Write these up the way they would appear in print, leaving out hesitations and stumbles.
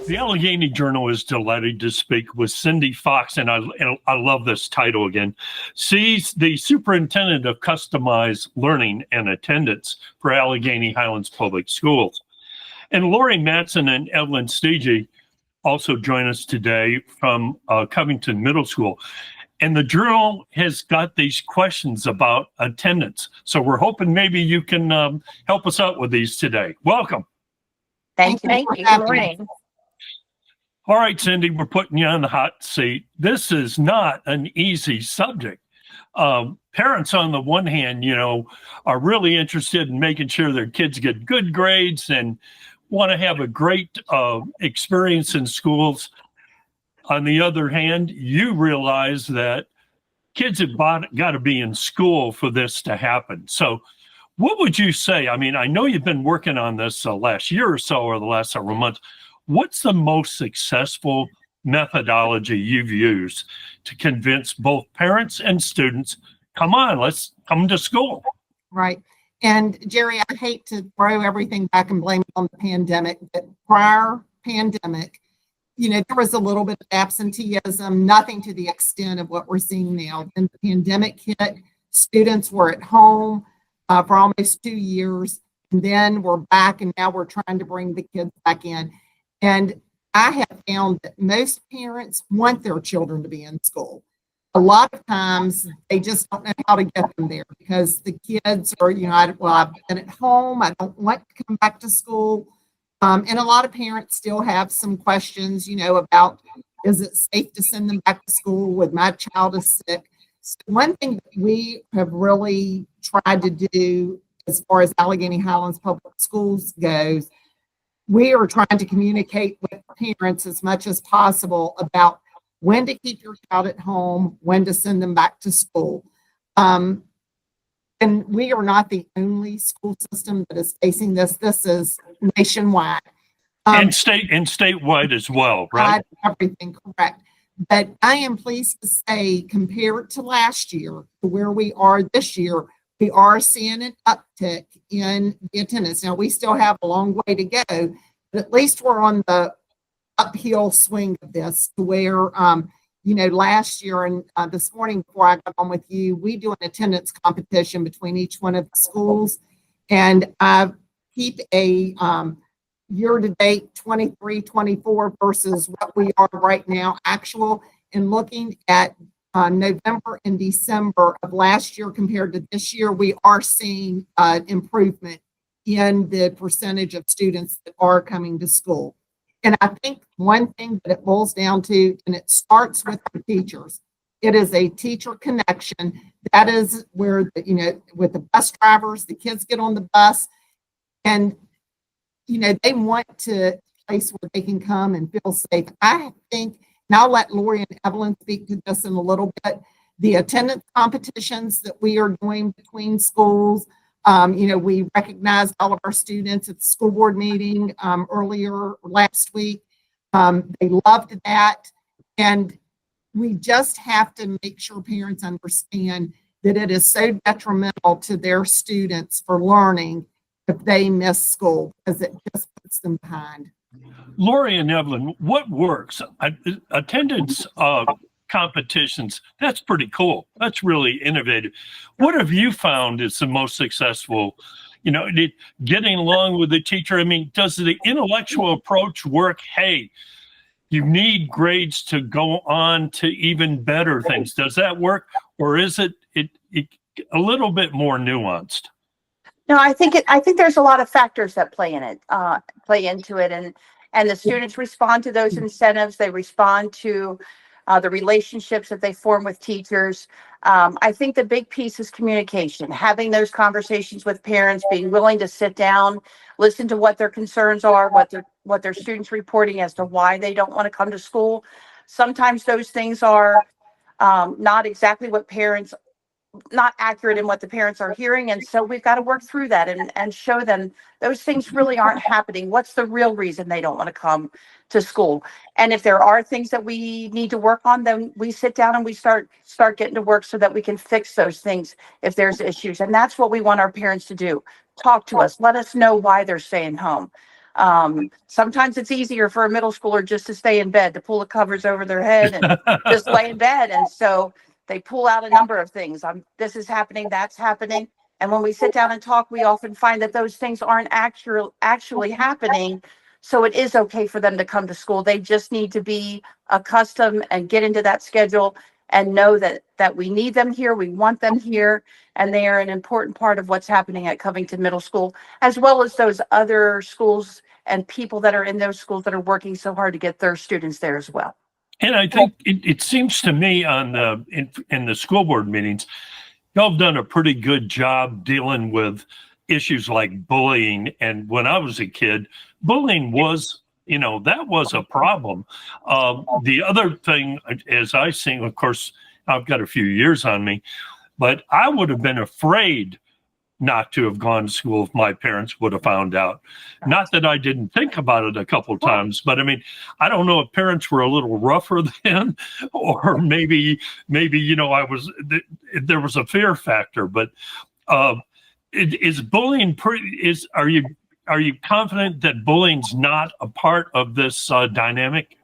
The Alleghany Journal is delighted to speak with Cindy Fox, and I love this title again. She's the Superintendent of Customized Learning and Attendance for Alleghany Highlands Public Schools. And Lori Mattson and Evelyn Steege also join us today from Covington Middle School. And the Journal has got these questions about attendance. So we're hoping maybe you can help us out with these today. Welcome. Thank you. Good morning. All right, Cindy, we're putting you on the hot seat. This is not an easy subject. Parents, on the one hand, are really interested in making sure their kids get good grades and want to have a great experience in schools. On the other hand, you realize that kids have got to be in school for this to happen. So what would you say? I mean, I know you've been working on this last year or so, or the last several months. What's the most successful methodology you've used to convince both parents and students, come on, let's come to school? Right. And Jerry, I hate to throw everything back and blame it on the pandemic, but prior pandemic, there was a little bit of absenteeism, nothing to the extent of what we're seeing now. Then the pandemic hit, students were at home for almost 2 years, and then we're back, and now we're trying to bring the kids back in. And I have found that most parents want their children to be in school. A lot of times they just don't know how to get them there because the kids are, I've been at home, I don't want to come back to school. And a lot of parents still have some questions, about, is it safe to send them back to school when my child is sick? So one thing that we have really tried to do as far as Alleghany Highlands Public Schools goes, we are trying to communicate with parents as much as possible about when to keep your child at home, when to send them back to school. And we are not the only school system that is facing this. This is nationwide. And statewide as well, right? Everything, correct. But I am pleased to say, compared to last year, to where we are this year, we are seeing an uptick in the attendance. Now, we still have a long way to go, but at least we're on the uphill swing of this to where, last year and this morning before I got on with you, we do an attendance competition between each one of the schools. And I keep a year-to-date 23, 24 versus what we are right now, actual, and looking at November and December of last year compared to this year, we are seeing improvement in the percentage of students that are coming to school. And I think one thing that it boils down to, and it starts with the teachers, it is a teacher connection. That is where, with the bus drivers, the kids get on the bus and, they want to a place where they can come and feel safe. I think, and I'll let Lori and Evelyn speak to this in a little bit, the attendance competitions that we are doing between schools. We recognized all of our students at the school board meeting earlier last week. They loved that. And we just have to make sure parents understand that it is so detrimental to their students for learning if they miss school, because it just puts them behind. Lori and Evelyn, what works? Attendance competitions, that's pretty cool. That's really innovative. What have you found is the most successful, getting along with the teacher? I mean, does the intellectual approach work? Hey, you need grades to go on to even better things. Does that work? Or is it a little bit more nuanced? No, I think there's a lot of factors that play into it, and the students respond to those incentives. They respond to the relationships that they form with teachers. I think the big piece is communication, having those conversations with parents, being willing to sit down, listen to what their concerns are, what their students reporting as to why they don't want to come to school. Sometimes those things are not exactly what parents not accurate in what the parents are hearing. And so we've got to work through that and show them those things really aren't happening. What's the real reason they don't want to come to school? And if there are things that we need to work on, then we sit down and we start getting to work so that we can fix those things if there's issues. And that's what we want our parents to do. Talk to us. Let us know why they're staying home. Sometimes it's easier for a middle schooler just to stay in bed, to pull the covers over their head and just lay in bed. And so they pull out a number of things. This is happening, that's happening. And when we sit down and talk, we often find that those things aren't actually happening. So it is okay for them to come to school. They just need to be accustomed and get into that schedule and know that we need them here, we want them here, and they are an important part of what's happening at Covington Middle School, as well as those other schools and people that are in those schools that are working so hard to get their students there as well. And I think it seems to me in the school board meetings, y'all have done a pretty good job dealing with issues like bullying. And when I was a kid, bullying was, that was a problem. The other thing, as I see, of course, I've got a few years on me, but I would have been afraid not to have gone to school if my parents would have found out. Not that I didn't think about it a couple of times, but I mean, I don't know if parents were a little rougher then, or maybe, there was a fear factor, but is bullying are you confident that bullying's not a part of this dynamic?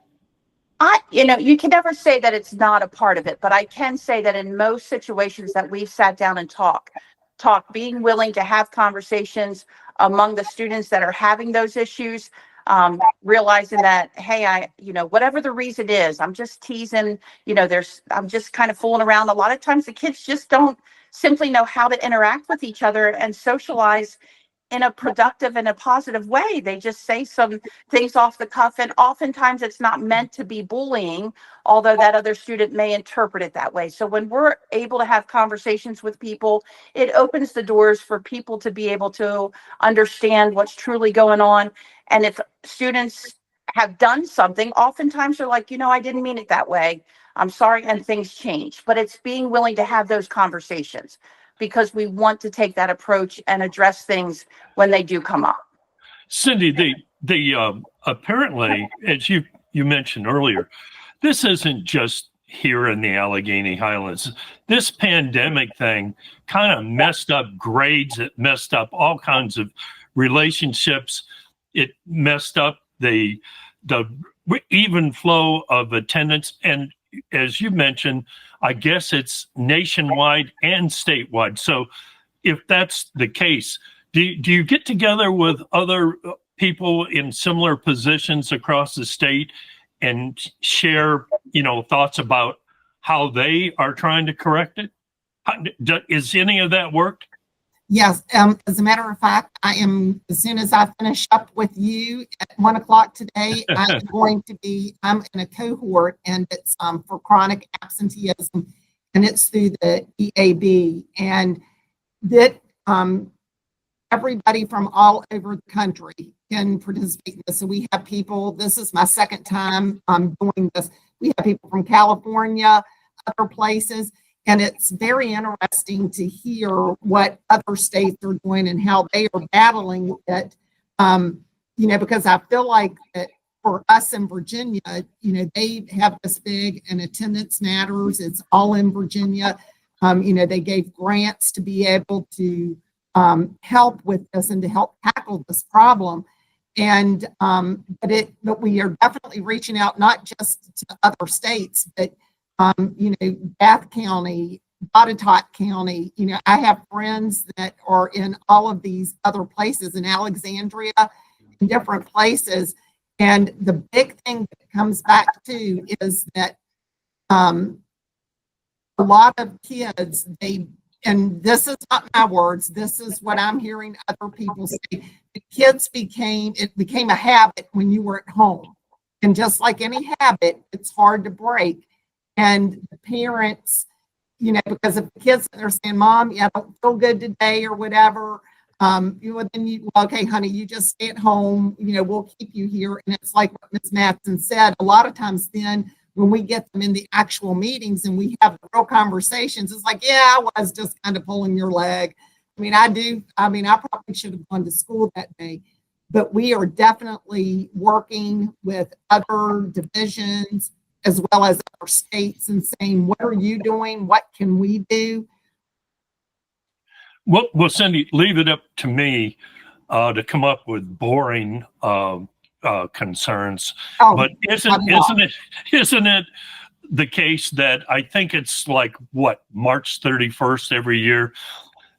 You can never say that it's not a part of it, but I can say that in most situations that we've sat down and talk, being willing to have conversations among the students that are having those issues, realizing that, hey, whatever the reason is, I'm just teasing, I'm just kind of fooling around. A lot of times the kids just don't simply know how to interact with each other and socialize in a productive and a positive way. They just say some things off the cuff, and oftentimes it's not meant to be bullying, although that other student may interpret it that way. So when we're able to have conversations with people, it opens the doors for people to be able to understand what's truly going on. And if students have done something, oftentimes they're like, I didn't mean it that way, I'm sorry, and things change. But it's being willing to have those conversations, because we want to take that approach and address things when they do come up. Cindy, the apparently, as you mentioned earlier, this isn't just here in the Alleghany Highlands. This pandemic thing kind of messed up grades. It messed up all kinds of relationships. It messed up the even flow of attendance. And as you mentioned, I guess it's nationwide and statewide. So if that's the case, do you get together with other people in similar positions across the state and share, thoughts about how they are trying to correct it? Is any of that worked? Yes. As a matter of fact, as soon as I finish up with you at 1 o'clock today, I'm in a cohort, and it's for chronic absenteeism, and it's through the EAB, and that everybody from all over the country can participate in this. So we have people, this is my second time doing this. We have people from California, other places. And it's very interesting to hear what other states are doing and how they are battling it, because I feel like that for us in Virginia, they have this big, and attendance matters. It's all in Virginia. They gave grants to be able to help with this and to help tackle this problem. And but we are definitely reaching out, not just to other states, but Bath County, Botetourt County. I have friends that are in all of these other places, in Alexandria, in different places. And the big thing that comes back to is that a lot of kids, and this is not my words, this is what I'm hearing other people say, the kids it became a habit when you were at home. And just like any habit, it's hard to break. And the parents, because if the kids are saying, Mom, I don't feel good today or whatever, okay, honey, you just stay at home, we'll keep you here. And it's like what Ms. Mattson said, a lot of times then when we get them in the actual meetings and we have real conversations, it's like, yeah, I was just kind of pulling your leg. I probably should have gone to school that day. But we are definitely working with other divisions as well as other states and saying, what are you doing? What can we do? Well, Cindy, leave it up to me. to come up with boring concerns. Oh, But isn't it the case that I think it's like what, March 31st every year,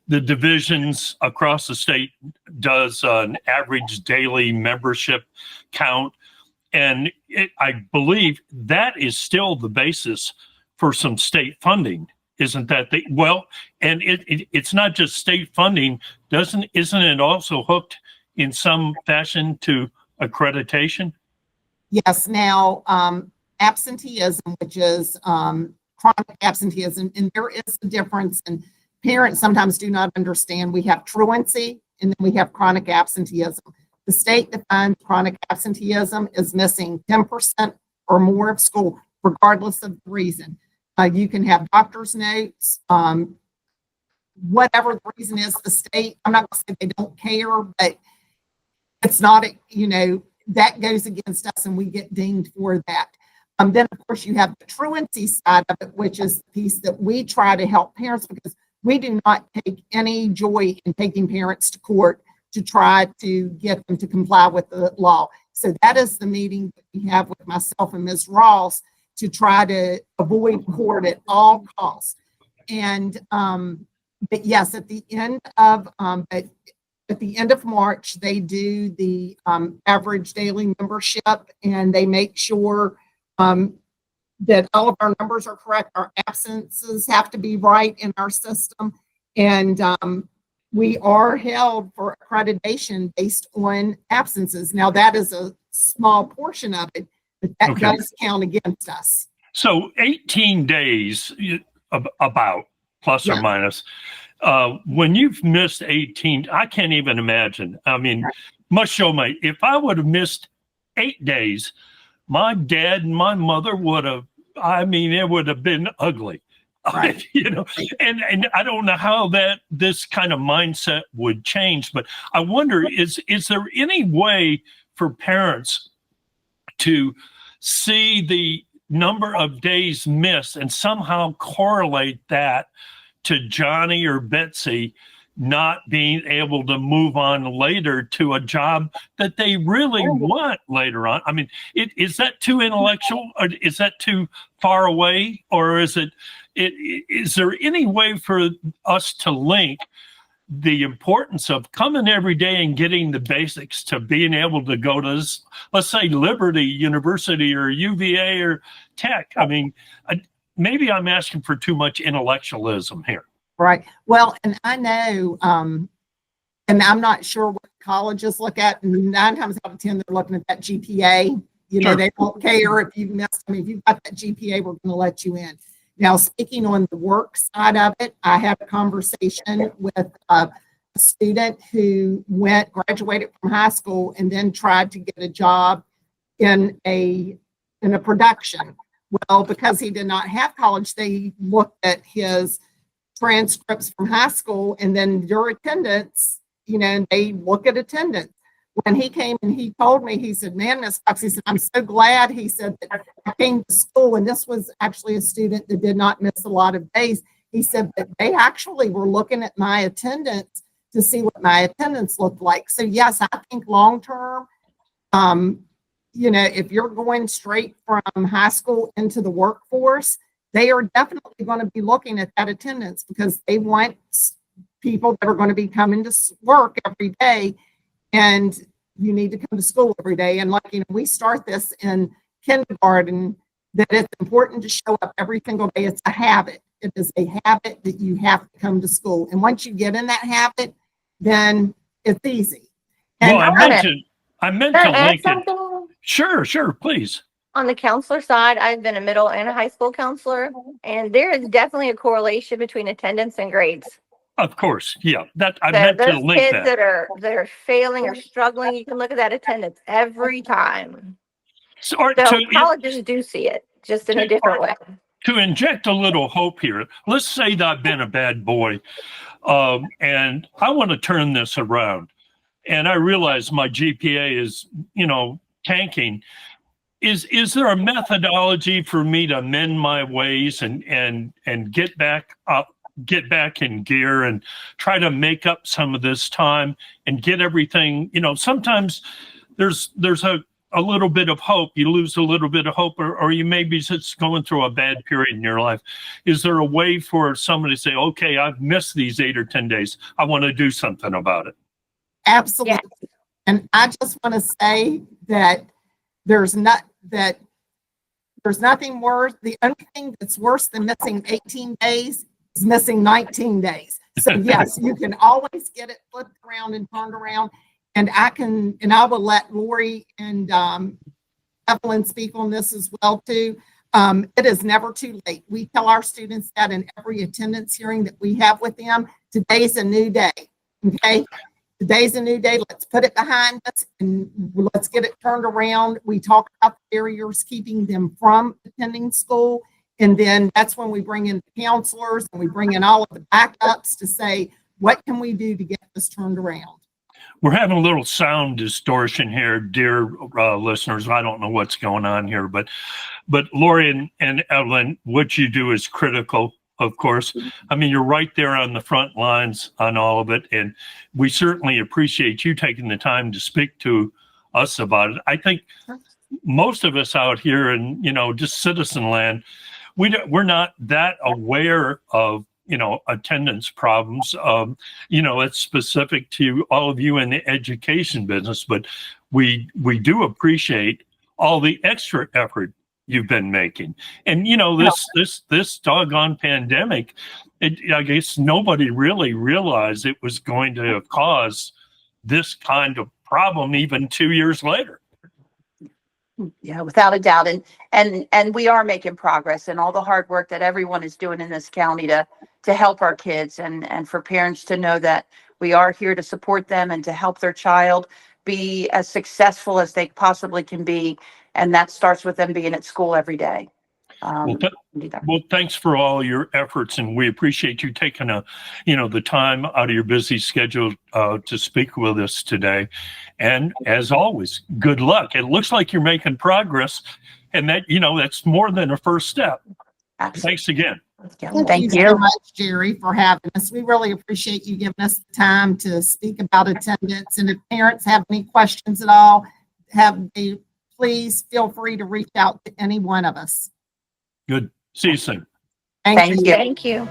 the divisions across the state does an average daily membership count, and I believe that is still the basis for some state funding. Isn't that and it's not just state funding, isn't it also hooked in some fashion to accreditation? Yes. Now, absenteeism, which is chronic absenteeism, and there is a difference, and parents sometimes do not understand. We have truancy, and then we have chronic absenteeism. The state defines chronic absenteeism as missing 10% or more of school, regardless of the reason. You can have doctor's notes, whatever the reason is. The state, I'm not going to say they don't care, but it's not, that goes against us and we get dinged for that. Then, of course, you have the truancy side of it, which is the piece that we try to help parents, because we do not take any joy in taking parents to court to try to get them to comply with the law. So that is the meeting that we have with myself and Ms. Ross to try to avoid court at all costs. And but yes, at the end of March, they do the average daily membership, and they make sure that all of our numbers are correct. Our absences have to be right in our system, and we are held for accreditation based on absences. Now, that is a small portion of it, but that does count against us. So 18 days, about, plus or minus. When you've missed 18, I can't even imagine. I mean, must show me, if I would have missed 8 days, my dad and my mother would have, it would have been ugly. Right. And I don't know how this kind of mindset would change, but I wonder, is there any way for parents to see the number of days missed and somehow correlate that to Johnny or Betsy not being able to move on later to a job that they really want later on? I mean, is that too intellectual, or is that too far away, or is there any way for us to link the importance of coming every day and getting the basics to being able to go to, let's say, Liberty University or UVA or Tech? I mean, maybe I'm asking for too much intellectualism here. Right. Well, and I know, and I'm not sure what colleges look at, and 9 times out of 10, they're looking at that GPA. Sure. They don't care if you missed. If you've got that GPA, we're going to let you in. Now, speaking on the work side of it, I had a conversation with a student who graduated from high school and then tried to get a job in a production. Well, because he did not have college, they looked at his transcripts from high school, and then your attendance, and they look at attendance. When he came and he told me, he said, "Man, Miss Fox," he said, "I'm so glad," he said, "that I came to school." And this was actually a student that did not miss a lot of days. He said that they actually were looking at my attendance to see what my attendance looked like. So yes, I think long term, if you're going straight from high school into the workforce, they are definitely going to be looking at that attendance, because they want people that are going to be coming to work every day, and you need to come to school every day. And we start this in kindergarten, that it's important to show up every single day. It's a habit. It is a habit that you have to come to school. And once you get in that habit, then it's easy. And well, I meant to link it. Sure, please. On the counselor side, I've been a middle and a high school counselor, and there is definitely a correlation between attendance and grades. Of course, yeah. That I meant to link kids that. that are failing or struggling, you can look at that attendance every time. So colleges do see it, just in a different way. To inject a little hope here, let's say that I've been a bad boy, and I want to turn this around, and I realize my GPA is, tanking. Is there a methodology for me to mend my ways and get back up get back in gear and try to make up some of this time and get everything, sometimes there's a little bit of hope. You lose a little bit of hope, or you may be just going through a bad period in your life. Is there a way for somebody to say, okay, I've missed these 8 or 10 days. I want to do something about it? Absolutely. Yes. And I just want to say that there's nothing worse. The only thing that's worse than missing 18 days is missing 19 days. So yes, you can always get it flipped around and turned around. And I will let Lori and Evelyn speak on this as well too. It is never too late. We tell our students that in every attendance hearing that we have with them. Today's a new day. Okay. Today's a new day. Let's put it behind us and let's get it turned around. We talk about the barriers keeping them from attending school. And then that's when we bring in the counselors and we bring in all of the backups to say, what can we do to get this turned around? We're having a little sound distortion here, dear listeners. I don't know what's going on here, but Lori and Evelyn, what you do is critical, of course. I mean, you're right there on the front lines on all of it, and we certainly appreciate you taking the time to speak to us about it. I think most of us out here in, just citizen land, we're not that aware of attendance problems. It's specific to all of you in the education business, but we do appreciate all the extra effort you've been making. And, this doggone pandemic, I guess nobody really realized it was going to cause this kind of problem even 2 years later. Yeah, without a doubt. And we are making progress, and all the hard work that everyone is doing in this county to help our kids and for parents to know that we are here to support them and to help their child be as successful as they possibly can be. And that starts with them being at school every day. Well, thanks for all your efforts, and we appreciate you taking the time out of your busy schedule to speak with us today. And as always, good luck. It looks like you're making progress, and that's more than a first step. Absolutely. Thanks again. Thank you so much, Jerry, for having us. We really appreciate you giving us the time to speak about attendance. And if parents have any questions at all, please feel free to reach out to any one of us. Good. See you soon. Thank you. Thank you.